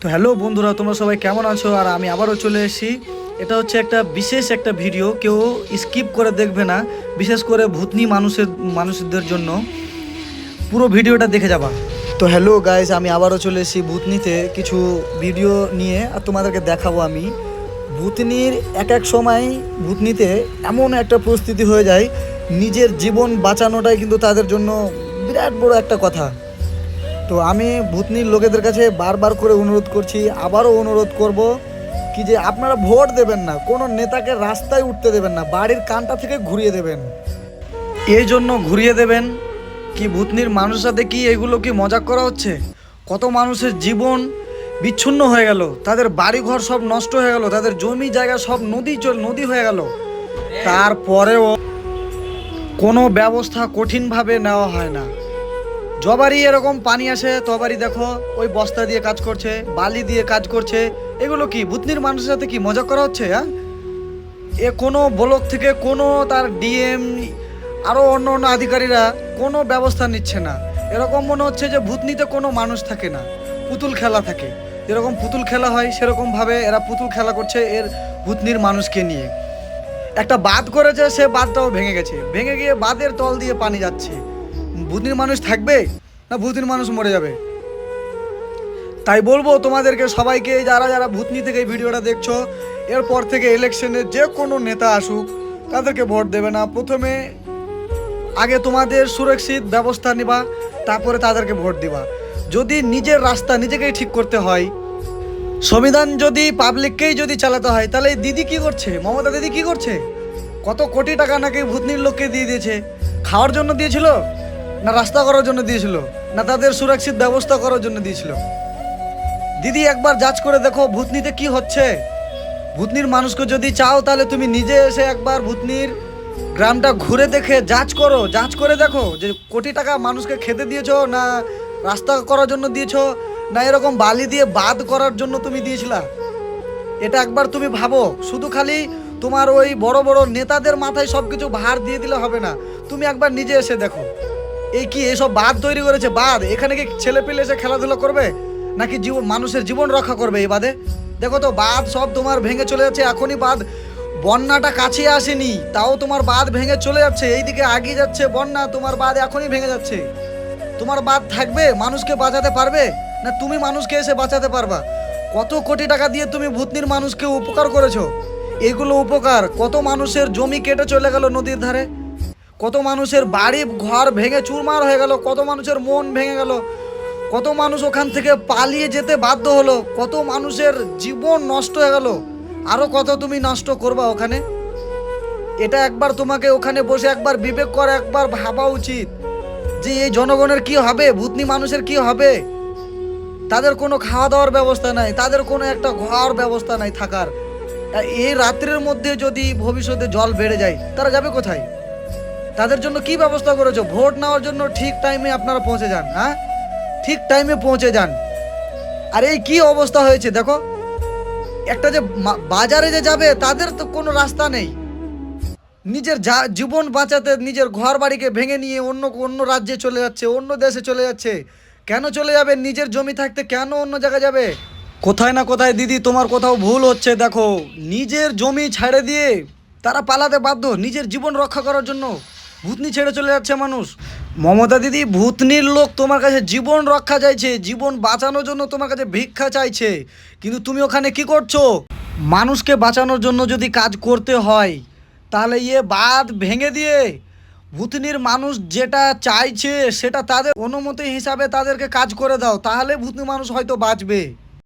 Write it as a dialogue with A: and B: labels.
A: তো হ্যালো বন্ধুরা, তোমরা সবাই কেমন আছো? আর আমি আবারও চলে এসেছি। এটা হচ্ছে একটা বিশেষ একটা ভিডিও, কেউ স্কিপ করে দেখবে না, বিশেষ করে ভূতনি মানুষদের জন্য পুরো ভিডিওটা দেখে যাবা। তো হ্যালো গাইস, আমি আবারও চলে এসেছি ভূতনিতে কিছু ভিডিও নিয়ে, আর তোমাদেরকে দেখাবো আমি ভূতনির এক এক সময় ভূতনিতে এমন একটা পরিস্থিতি হয়ে যায়, নিজের জীবন বাঁচানোটাই কিন্তু তাদের জন্য বিরাট বড় একটা কথা। তো আমি ভূতনির লোকেদের কাছে বারবার করে অনুরোধ করছি, আবারও অনুরোধ করব কি যে আপনারা ভোট দেবেন না, কোনো নেতাকে রাস্তায় উঠতে দেবেন না, বাড়ির কানটা থেকে ঘুরিয়ে দেবেন। এই জন্য ঘুরিয়ে দেবেন কি ভূতনির মানুষের সাথে কি এগুলো কি মজাক করা হচ্ছে? কত মানুষের জীবন বিচ্ছিন্ন হয়ে গেল, তাদের বাড়িঘর সব নষ্ট হয়ে গেল, তাদের জমি জায়গা সব নদী হয়ে গেল, তারপরেও কোনো ব্যবস্থা কঠিনভাবে নেওয়া হয় না। যবারই এরকম পানি আসে তবারই দেখো ওই বস্তা দিয়ে কাজ করছে, বালি দিয়ে কাজ করছে। এগুলো কি ভূতনির মানুষের সাথে কি মজা করা হচ্ছে? হ্যাঁ, এ কোনো ব্লক থেকে কোনো তার ডিএম আরও অন্য অন্য আধিকারীরা কোনো ব্যবস্থা নিচ্ছে না। এরকম মনে হচ্ছে যে ভূতনিতে কোনো মানুষ থাকে না, পুতুল খেলা থাকে। যেরকম পুতুল খেলা হয় সেরকমভাবে এরা পুতুল খেলা করছে এর ভূতনির মানুষকে নিয়ে। একটা বাঁধ করেছে, সে বাঁধটাও ভেঙে গেছে, ভেঙে গিয়ে বাঁধের তল দিয়ে পানি যাচ্ছে। ভূতনির মানুষ থাকবে না ভূতনির মানুষ মরে যাবে? তাই বলবো তোমাদেরকে সবাইকে, যারা যারা ভূতনি থেকে এই ভিডিওটা দেখছো, এরপর থেকে ইলেকশনে যে কোনো নেতা আসুক তাদেরকে ভোট দেবে না। প্রথমে আগে তোমাদের সুরক্ষিত ব্যবস্থা নিবা, তারপরে তাদেরকে ভোট দিবা। যদি নিজের রাস্তা নিজেকেই ঠিক করতে হয়, সংবিধান যদি পাবলিককেই যদি চালাতে হয়, তাহলে এই দিদি কি করছে, মমতা দিদি কি করছে? কত কোটি টাকা নাকি ভূতনির লোককে দিয়ে দিয়েছে। খাওয়ার জন্য দিয়েছিল না রাস্তা করার জন্য দিয়েছিল, না তাদের সুরক্ষিত ব্যবস্থা করার জন্য দিয়েছিল? দিদি একবার যাচ করে দেখো ভূতনিতে কি হচ্ছে। ভূতনির মানুষকে যদি চাও তাহলে তুমি নিজে এসে একবার ভূতনির গ্রামটা ঘুরে দেখে যাচ করে দেখো যে কোটি টাকা মানুষকে খেতে দিয়েছো, না রাস্তা করার জন্য দিয়েছো, না এরকম বালি দিয়ে বাঁধ করার জন্য তুমি দিয়েছিলা। এটা একবার তুমি ভাবো। শুধু খালি তোমার ওই বড় বড় নেতাদের মাথায় সব কিছু ভার দিয়ে দিলে হবে না, তুমি একবার নিজে এসে দেখো। এই কি এসব বাঁধ তৈরি করেছে? বাঁধ এখানে কি ছেলে পেলে এসে খেলাধুলা করবে, নাকি মানুষের জীবন রক্ষা করবে এই বাঁধে? দেখো তো বাঁধ সব তোমার ভেঙে চলে যাচ্ছে। এখনই বাঁধ, বন্যাটা কাছে আসেনি তাও তোমার বাঁধ ভেঙে চলে যাচ্ছে, এইদিকে আগিয়ে যাচ্ছে বন্যা, তোমার বাঁধ এখনই ভেঙে যাচ্ছে। তোমার বাঁধ থাকবে? মানুষকে বাঁচাতে পারবে? না তুমি মানুষকে এসে বাঁচাতে পারবা? কত কোটি টাকা দিয়ে তুমি ভূতনির মানুষকে উপকার করেছো। এগুলো উপকার, কত মানুষের জমি কেটে চলে গেল নদীর ধারে, কত মানুষের বাড়ি ঘর ভেঙে চুরমার হয়ে গেল, কত মানুষের মন ভেঙে গেল, কত মানুষ ওখান থেকে পালিয়ে যেতে বাধ্য হলো, কত মানুষের জীবন নষ্ট হয়ে গেল। আরো কত তুমি নষ্ট করবা ওখানে? এটা একবার তোমাকে ওখানে বসে একবার বিবেক করে একবার ভাবা উচিত যে এই জনগণের কি হবে, ভূতনি মানুষের কি হবে। তাদের কোনো খাওয়া দাওয়ার ব্যবস্থা নাই, তাদের কোনো একটা ঘর ব্যবস্থা নাই থাকার। এই রাত্রের মধ্যে যদি ভবিষ্যতে জল বেড়ে যায় তারা যাবে কোথায়? তাদের জন্য কি ব্যবস্থা করেছো? ভোট নেওয়ার জন্য ঠিক টাইমে আপনারা পৌঁছে যান, হ্যাঁ ঠিক টাইমে পৌঁছে যান। আর এই কি অবস্থা হয়েছে দেখো, একটা যে বাজারে যে যাবে তাদের তো কোনো রাস্তা নেই। নিজের জীবন বাঁচাতে নিজের ঘর বাড়িকে ভেঙে নিয়ে অন্য অন্য রাজ্যে চলে যাচ্ছে, অন্য দেশে চলে যাচ্ছে। কেন চলে যাবে? নিজের জমি থাকতে কেন অন্য জায়গায় যাবে? কোথায় না কোথায় দিদি তোমার কোথাও ভুল হচ্ছে। দেখো, নিজের জমি ছেড়ে দিয়ে তারা পালাতে বাধ্য নিজের জীবন রক্ষা করার জন্য। ভূতনি ছেড়ে চলে যাচ্ছে মানুষ। মমতা দিদি, ভূতনির লোক তোমার কাছে জীবন রক্ষা চাইছে, জীবন বাঁচানোর জন্য তোমার কাছে ভিক্ষা চাইছে, কিন্তু তুমি ওখানে কি করছো? মানুষকে বাঁচানোর জন্য যদি কাজ করতে হয় তাহলে বাঁধ ভেঙে দিয়ে ভূতনির মানুষ যেটা চাইছে সেটা তাদের অনুমতি হিসাবে তাদেরকে কাজ করে দাও, তাহলে ভূতনি মানুষ হয়তো বাঁচবে।